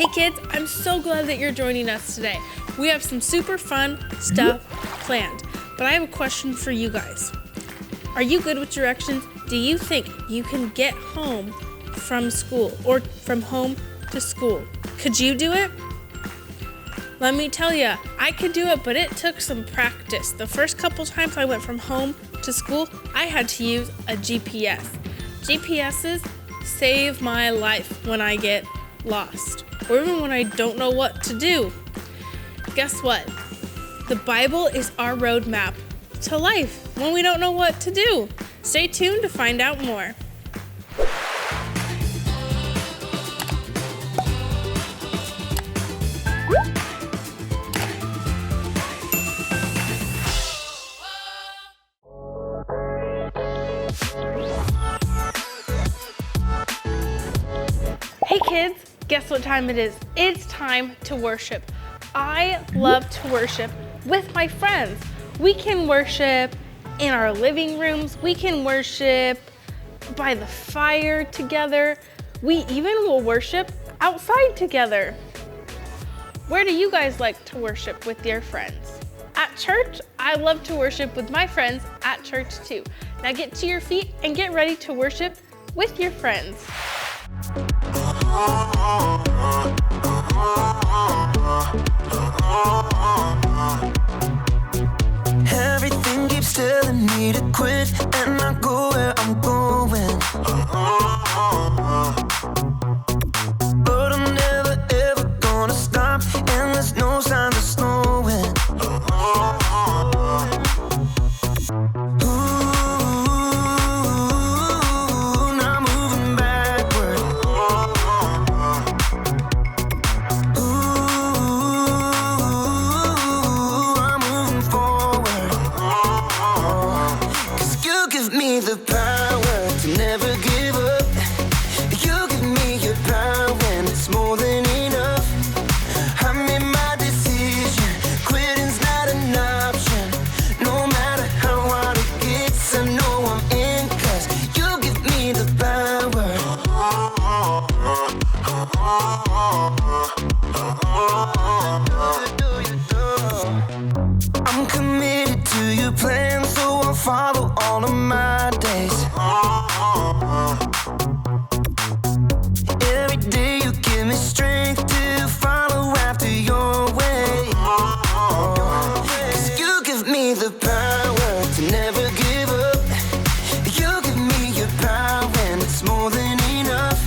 Hey kids, I'm so glad that you're joining us today. We have some super fun stuff planned, but I have a question for you guys. Are you good with directions? Do you think you can get home from school or from home to school? Could you do it? Let me tell you, I could do it, but it took some practice. The first couple times I went from home to school, I had to use a GPS. GPSs save my life when I get lost, or even when I don't know what to do. Guess what? The Bible is our roadmap to life when we don't know what to do. Stay tuned to find out more. Hey kids, guess what time it is? It's time to worship. I love to worship with my friends. We can worship in our living rooms. We can worship by the fire together. We even will worship outside together. Where do you guys like to worship with your friends? At church, I love to worship with my friends at church too. Now get to your feet and get ready to worship with your friends. Everything keeps telling me to quit and not go where I'm going. But I'm never ever gonna stop, and there's no signs of slowing. I'm committed to your plan, so I'll follow all of my days. Every day you give me strength to follow after your way. 'Cause you give me the power to never give up. You give me your power and it's more than enough.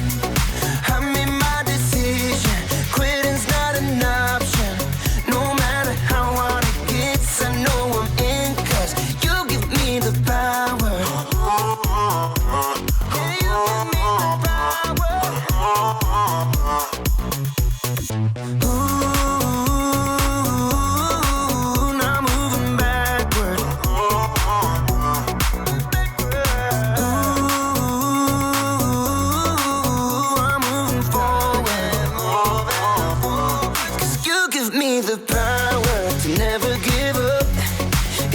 I made my decision, quitting's not an option. No matter how hard it gets, I know I'm in, 'cause you give me the power. Yeah, you give me the power. Ooh, not moving backward. Ooh, I'm moving forward. 'Cause you give me the power to never give up.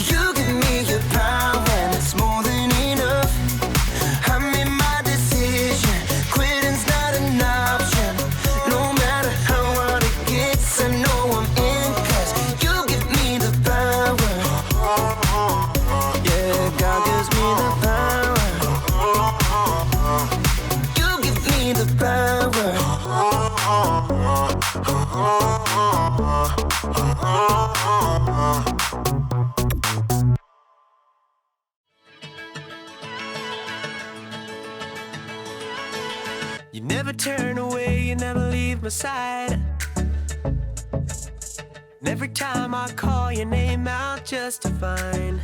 You give me your power and it's more than enough. I made my decision, quitting's not an option. No matter how hard it gets, I know I'm in, 'cause you give me the power. Yeah, God gives me the power. You give me the power. You never turn away, you never leave my side. And every time I call your name out just to find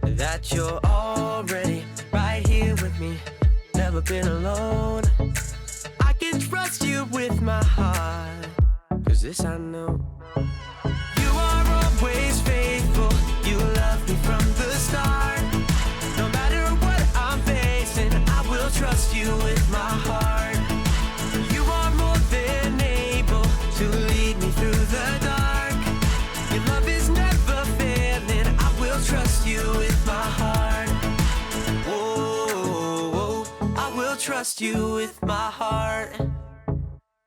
that you're already right here with me, never been alone. I can trust you with my heart, 'cause this I know. You are always faithful, you love me from the start. No matter what I'm facing, I will trust you with my heart. You are more than able to lead me through the dark. Your love is never failing, I will trust you with my heart. Whoa, I will trust you with my heart.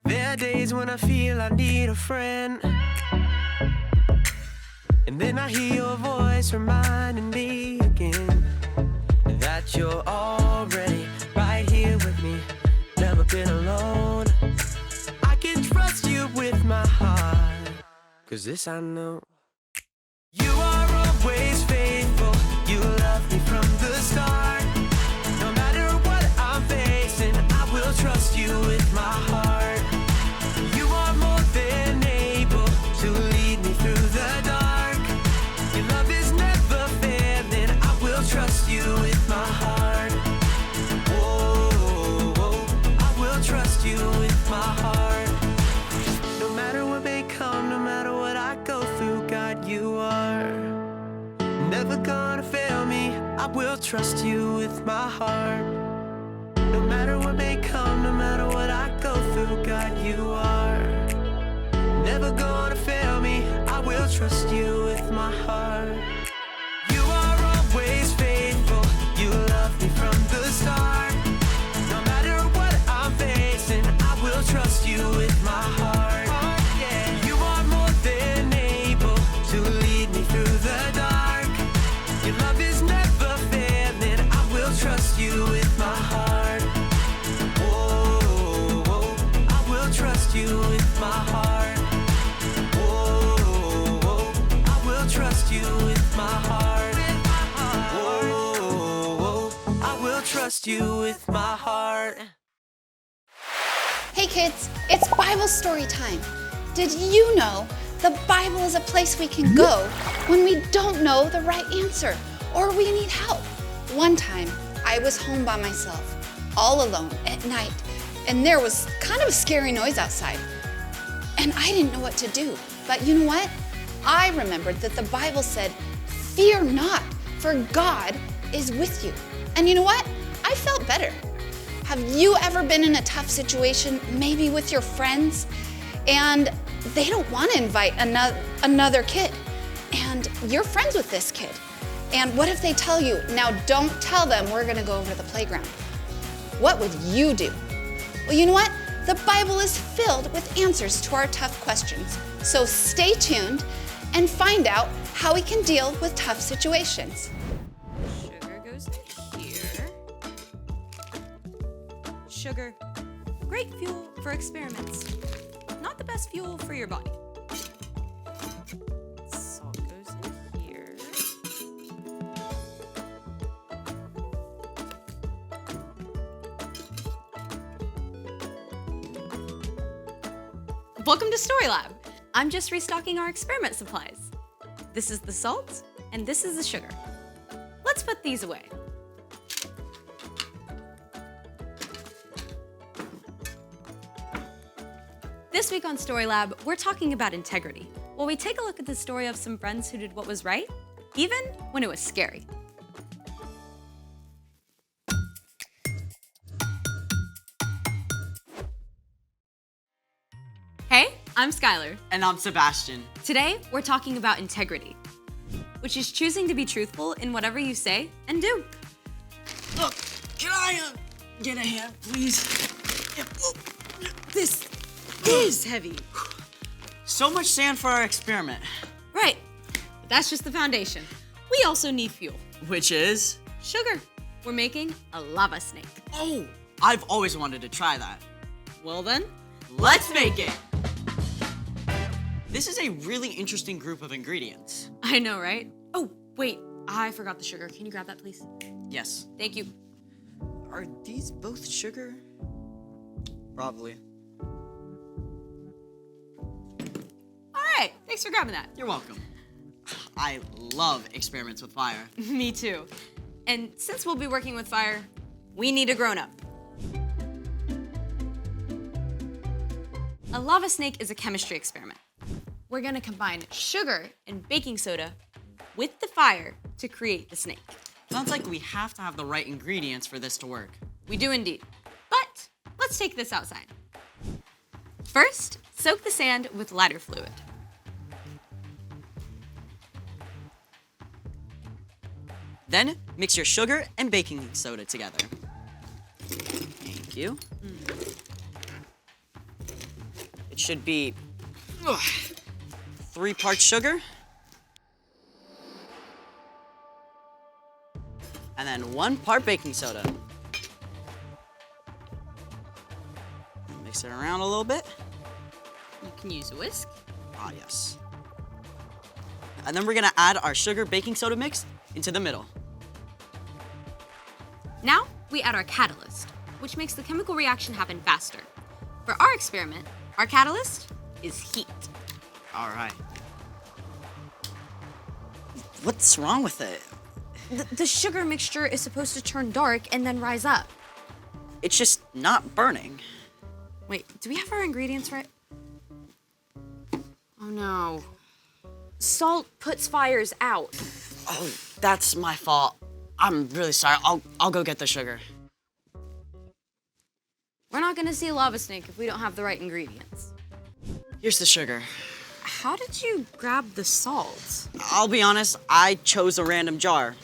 There There are days when I feel I need a friend, and then I hear your voice reminding me again that you're already right here with me, never been alone. I can trust you with my heart, 'cause this I know. You are always faithful, you love me from the start. No matter what I'm facing, I will trust you with my heart. You are more than able to lead me through the dark. Your love is never failing, I will trust you with my heart. Whoa, whoa, I will trust you with my heart. No matter what may come, no matter what I go through, God, you are never gonna fail me. I will trust you with my heart. No matter what may come, no matter what I go through, God, you are never gonna fail me. I will trust you with my heart. You are always faithful, you love me from the start. No matter what I'm facing, I will trust you with my heart. Yeah. You are more than able to lead me through the dark. Your love is never failing, I will trust you with my heart. Whoa, whoa, I will trust you with my heart. Whoa, whoa, I will trust you with my heart. Whoa, whoa, I will trust you with my heart. Hey kids, it's Bible story time. Did you know the Bible is a place we can go when we don't know the right answer or we need help? One time, I was home by myself, all alone at night, and there was kind of a scary noise outside. And I didn't know what to do. But you know what? I remembered that the Bible said, "Fear not, for God is with you." And you know what? I felt better. Have you ever been in a tough situation, maybe with your friends, and they don't want to invite another kid, and you're friends with this kid? And what if they tell you, "Now don't tell them we're gonna go over to the playground"? What would you do? Well, you know what? The Bible is filled with answers to our tough questions. So stay tuned and find out how we can deal with tough situations. Sugar goes in here. Sugar, great fuel for experiments. Not the best fuel for your body. Salt goes in here. Welcome to Story Lab. I'm just restocking our experiment supplies. This is the salt, and this is the sugar. Let's put these away. This week on Story Lab, we're talking about integrity, while we take a look at the story of some friends who did what was right, even when it was scary. Hey, I'm Skylar. And I'm Sebastian. Today, we're talking about integrity, which is choosing to be truthful in whatever you say and do. Look, can I get a hand, please? This is heavy. So much sand for our experiment. Right, but that's just the foundation. We also need fuel. Which is? Sugar. We're making a lava snake. Oh, I've always wanted to try that. Well then, Let's make it! This is a really interesting group of ingredients. I know, right? Oh, wait, I forgot the sugar. Can you grab that, please? Yes. Thank you. Are these both sugar? Probably. All right, thanks for grabbing that. You're welcome. I love experiments with fire. Me too. And since we'll be working with fire, we need a grown-up. A lava snake is a chemistry experiment. We're gonna combine sugar and baking soda with the fire to create the snake. Sounds like we have to have the right ingredients for this to work. We do indeed. But let's take this outside. First, soak the sand with lighter fluid. Then, mix your sugar and baking soda together. Thank you. should be 3 parts sugar. And then 1 part baking soda. Mix it around a little bit. You can use a whisk. Ah, yes. And then we're gonna add our sugar baking soda mix into the middle. Now we add our catalyst, which makes the chemical reaction happen faster. For our experiment, our catalyst is heat. All right. What's wrong with it? The sugar mixture is supposed to turn dark and then rise up. It's just not burning. Wait, do we have our ingredients right? Oh no. Salt puts fires out. Oh, that's my fault. I'm really sorry. I'll go get the sugar. We're not gonna see a lava snake if we don't have the right ingredients. Here's the sugar. How did you grab the salt? I'll be honest, I chose a random jar,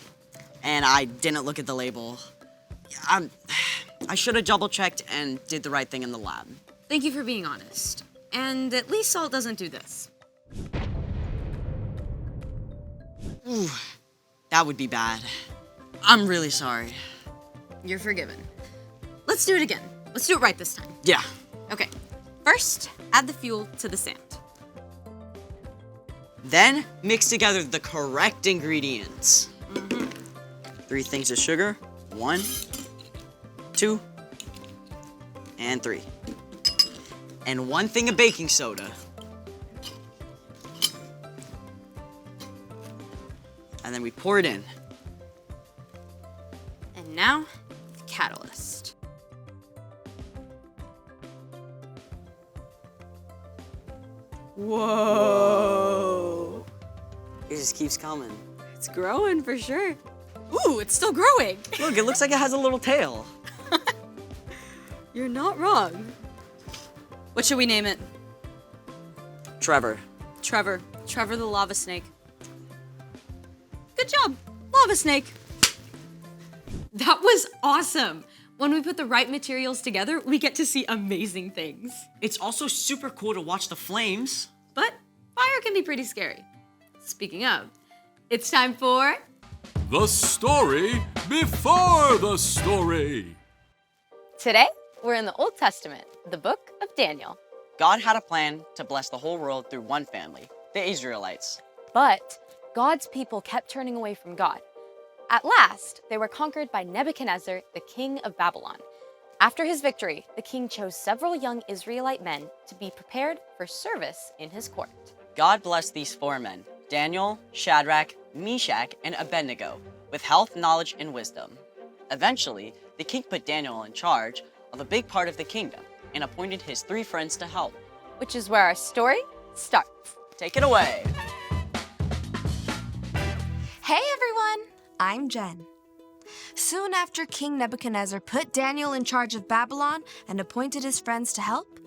and I didn't look at the label. I should have double-checked and did the right thing in the lab. Thank you for being honest. And at least salt doesn't do this. Ooh, that would be bad. I'm really sorry. You're forgiven. Let's do it again. Let's do it right this time. Yeah. Okay. First, add the fuel to the sand. Then mix together the correct ingredients. 3 things of sugar. 1, 2, and 3. And 1 thing of baking soda. And then we pour it in. And now, the catalyst. Whoa! It just keeps coming. It's growing for sure. Ooh, it's still growing. Look, it looks like it has a little tail. You're not wrong. What should we name it? Trevor. Trevor. Trevor the lava snake. Good job, lava snake. That was awesome. When we put the right materials together, we get to see amazing things. It's also super cool to watch the flames. But fire can be pretty scary. Speaking of, it's time for... The story before the story. Today, we're in the Old Testament, the book of Daniel. God had a plan to bless the whole world through one family, the Israelites. But God's people kept turning away from God. At last, they were conquered by Nebuchadnezzar, the king of Babylon. After his victory, the king chose several young Israelite men to be prepared for service in his court. God blessed these 4 men, Daniel, Shadrach, Meshach, and Abednego, with health, knowledge, and wisdom. Eventually, the king put Daniel in charge of a big part of the kingdom and appointed his 3 friends to help. Which is where our story starts. Take it away. Hey everyone, I'm Jen. Soon after King Nebuchadnezzar put Daniel in charge of Babylon and appointed his friends to help,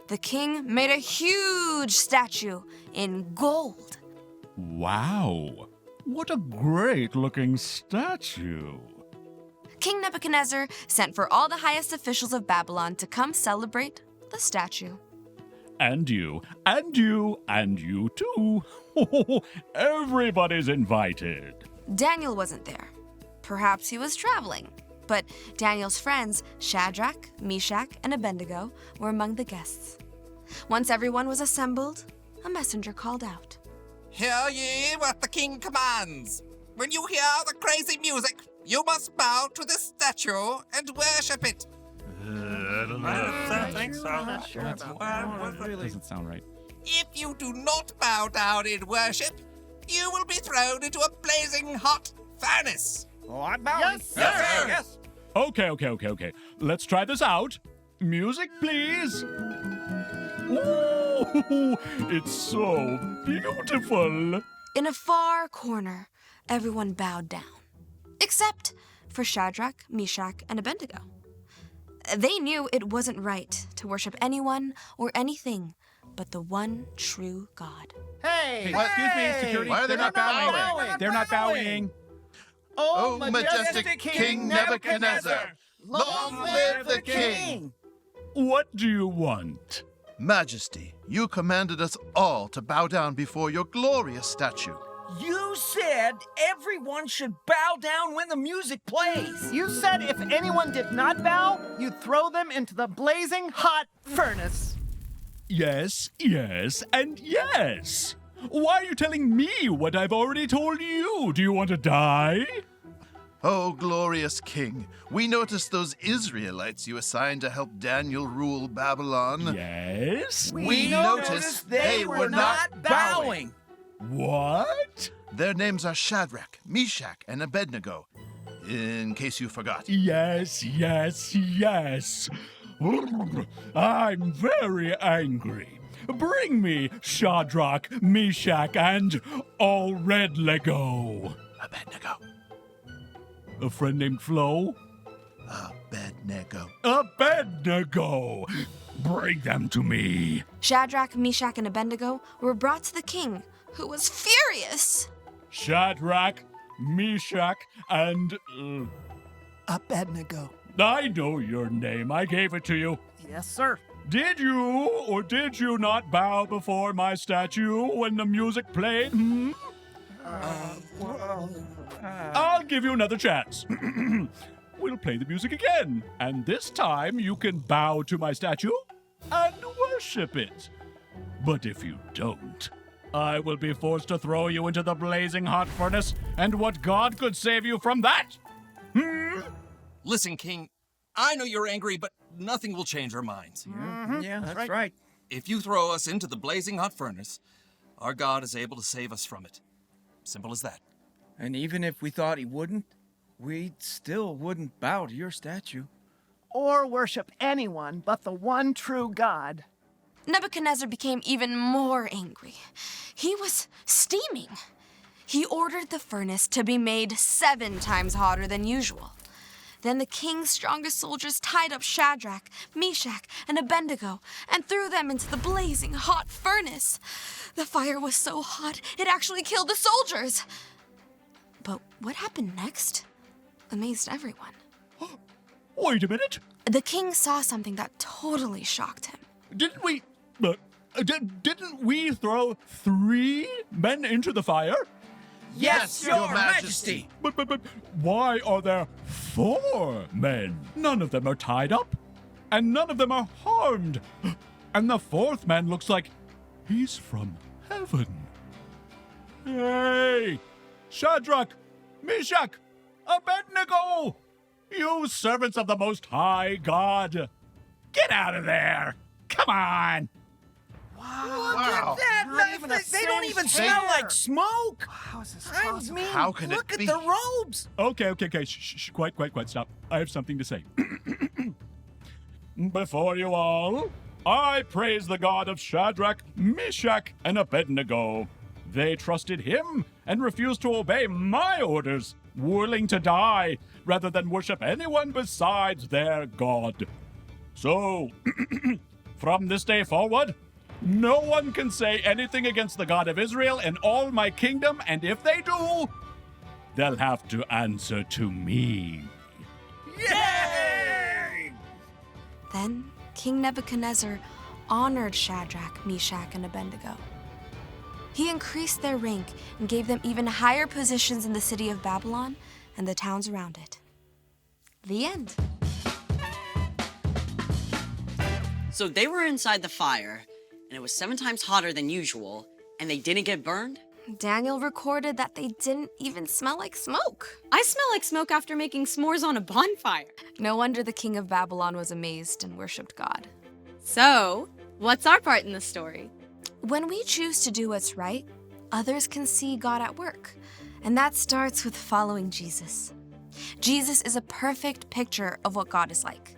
the king made a huge statue in gold. Wow, what a great-looking statue. King Nebuchadnezzar sent for all the highest officials of Babylon to come celebrate the statue. And you, and you, and you too. Everybody's invited. Daniel wasn't there. Perhaps he was traveling. But Daniel's friends, Shadrach, Meshach, and Abednego, were among the guests. Once everyone was assembled, a messenger called out. Hear ye what the king commands. When you hear the crazy music, you must bow to this statue and worship it. I don't think so. Doesn't sound right. If you do not bow down in worship, you will be thrown into a blazing hot furnace. Oh, I'm bowing. Yes, sir. Yes. Okay. Let's try this out. Music, please. Ooh, it's so beautiful. In a far corner, everyone bowed down, except for Shadrach, Meshach, and Abednego. They knew it wasn't right to worship anyone or anything but the one true God. Hey, Excuse me, security. Why are they They're not bowing. bowing? They're not bowing. Oh, majestic King Nebuchadnezzar, long live the king! What do you want? Majesty, you commanded us all to bow down before your glorious statue. You said everyone should bow down when the music plays. You said if anyone did not bow, you'd throw them into the blazing hot furnace. Yes, yes, and yes. Why are you telling me what I've already told you? Do you want to die? Oh, glorious king, we noticed those Israelites you assigned to help Daniel rule Babylon. Yes? We noticed they were not bowing. What? Their names are Shadrach, Meshach, and Abednego, in case you forgot. Yes, yes, yes. I'm very angry. Bring me Shadrach, Meshach, and all red Lego. Abednego. A friend named Flo? Abednego. Abednego! Bring them to me. Shadrach, Meshach, and Abednego were brought to the king, who was furious. Shadrach, Meshach, and... Abednego. I know your name. I gave it to you. Yes, sir. Did you or did you not bow before my statue when the music played? I'll give you another chance. We'll play the music again, and this time you can bow to my statue and worship it. But if you don't, I will be forced to throw you into the blazing hot furnace, and what God could save you from that? Listen, King, I know you're angry, but nothing will change our minds. Yeah, that's right. If you throw us into the blazing hot furnace, our God is able to save us from it. Simple as that. And even if we thought he wouldn't, we still wouldn't bow to your statue. Or worship anyone but the one true God. Nebuchadnezzar became even more angry. He was steaming. He ordered the furnace to be made 7 times hotter than usual. Then the king's strongest soldiers tied up Shadrach, Meshach, and Abednego and threw them into the blazing hot furnace. The fire was so hot, it actually killed the soldiers. But what happened next amazed everyone. Wait a minute. The king saw something that totally shocked him. Didn't we throw 3 men into the fire? Yes, Your Majesty. But why are there 4 men? None of them are tied up, and none of them are harmed. And the 4th man looks like he's from heaven. Hey! Shadrach, Meshach, Abednego! You servants of the Most High God! Get out of there! Come on! Look at that! They don't even smell like smoke! How is this I possible? mean, How can it look at be? the robes! Okay. Shh. Quiet. Stop. I have something to say. Before you all, I praise the God of Shadrach, Meshach, and Abednego. They trusted him and refused to obey my orders, willing to die rather than worship anyone besides their God. So, from this day forward, no one can say anything against the God of Israel in all my kingdom, and if they do, they'll have to answer to me. Yay! Then King Nebuchadnezzar honored Shadrach, Meshach, and Abednego. He increased their rank and gave them even higher positions in the city of Babylon and the towns around it. The end. So they were inside the fire, and it was 7 times hotter than usual, and they didn't get burned? Daniel recorded that they didn't even smell like smoke. I smell like smoke after making s'mores on a bonfire. No wonder the king of Babylon was amazed and worshipped God. So, what's our part in the story? When we choose to do what's right, others can see God at work. And that starts with following Jesus. Jesus is a perfect picture of what God is like.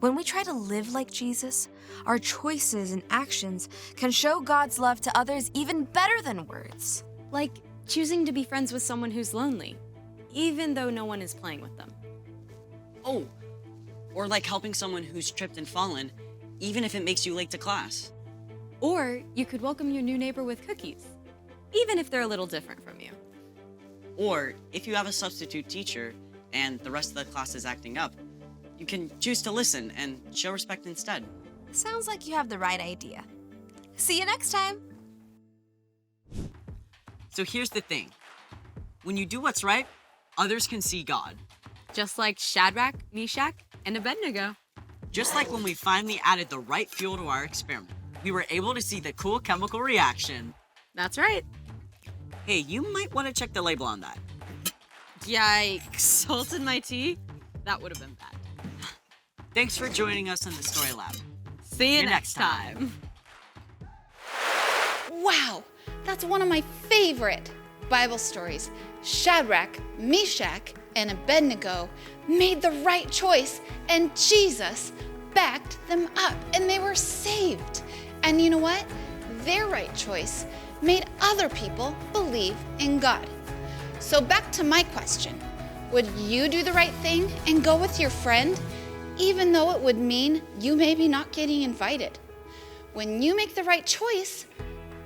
When we try to live like Jesus, our choices and actions can show God's love to others even better than words. Like choosing to be friends with someone who's lonely, even though no one is playing with them. Oh, or like helping someone who's tripped and fallen, even if it makes you late to class. Or you could welcome your new neighbor with cookies, even if they're a little different from you. Or if you have a substitute teacher and the rest of the class is acting up, you can choose to listen and show respect instead. Sounds like you have the right idea. See you next time. So here's the thing. When you do what's right, others can see God. Just like Shadrach, Meshach, and Abednego. Just like when we finally added the right fuel to our experiment, we were able to see the cool chemical reaction. That's right. Hey, you might want to check the label on that. Yikes, salt in my tea? That would have been bad. Thanks for joining us in the Story Lab. See you next time. Wow, that's one of my favorite Bible stories. Shadrach, Meshach, and Abednego made the right choice, and Jesus backed them up, and they were saved. And you know what? Their right choice made other people believe in God. So back to my question. Would you do the right thing and go with your friend, even though it would mean you maybe not getting invited? When you make the right choice,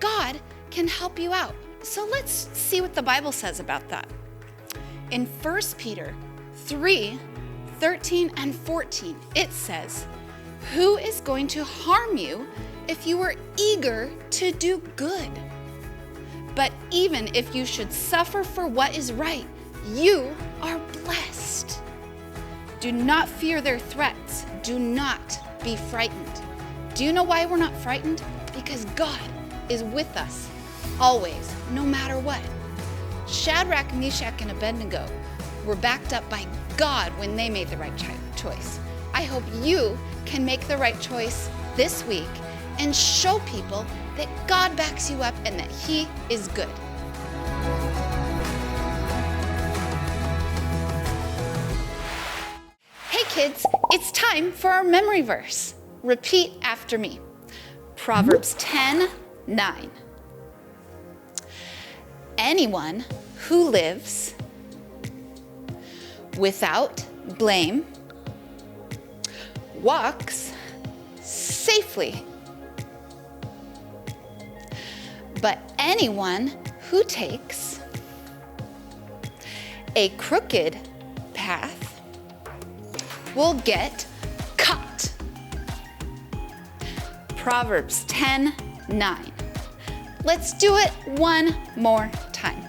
God can help you out. So let's see what the Bible says about that. In 1 Peter 3:13 and 14, it says, "Who is going to harm you if you are eager to do good? But even if you should suffer for what is right, you are blessed. Do not fear their threats. Do not be frightened." Do you know why we're not frightened? Because God is with us always, no matter what. Shadrach, Meshach, and Abednego were backed up by God when they made the right choice. I hope you can make the right choice this week and show people that God backs you up and that He is good. Hey kids, it's time for our memory verse. Repeat after me. Proverbs 10:9. Anyone who lives without blame walks safely. But anyone who takes a crooked path will get caught. Proverbs 10:9. Let's do it one more time.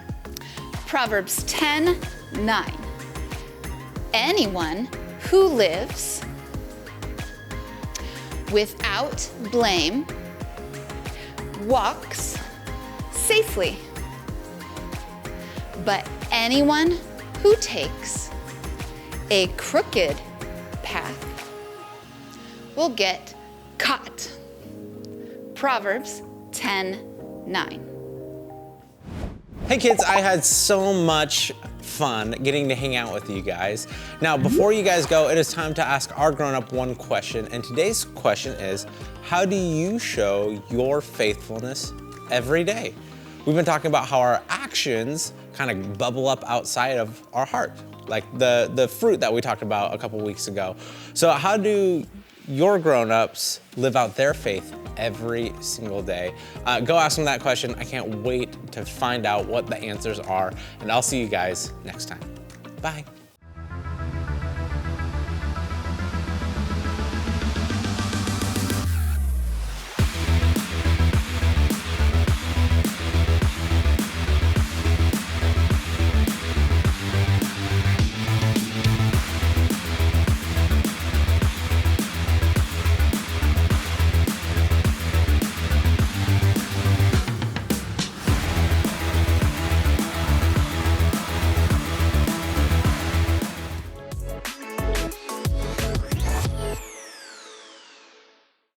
Proverbs 10:9. Anyone who lives without blame walks safely. But anyone who takes a crooked path will get caught. Proverbs 10:9. Hey kids, I had so much fun getting to hang out with you guys. Now, before you guys go, it is time to ask our grown-up one question, and today's question is, how do you show your faithfulness every day? We've been talking about how our actions kind of bubble up outside of our heart, like the fruit that we talked about a couple weeks ago. So how do your grown-ups live out their faith every single day? Go ask them that question. I can't wait to find out what the answers are, and I'll see you guys next time. Bye.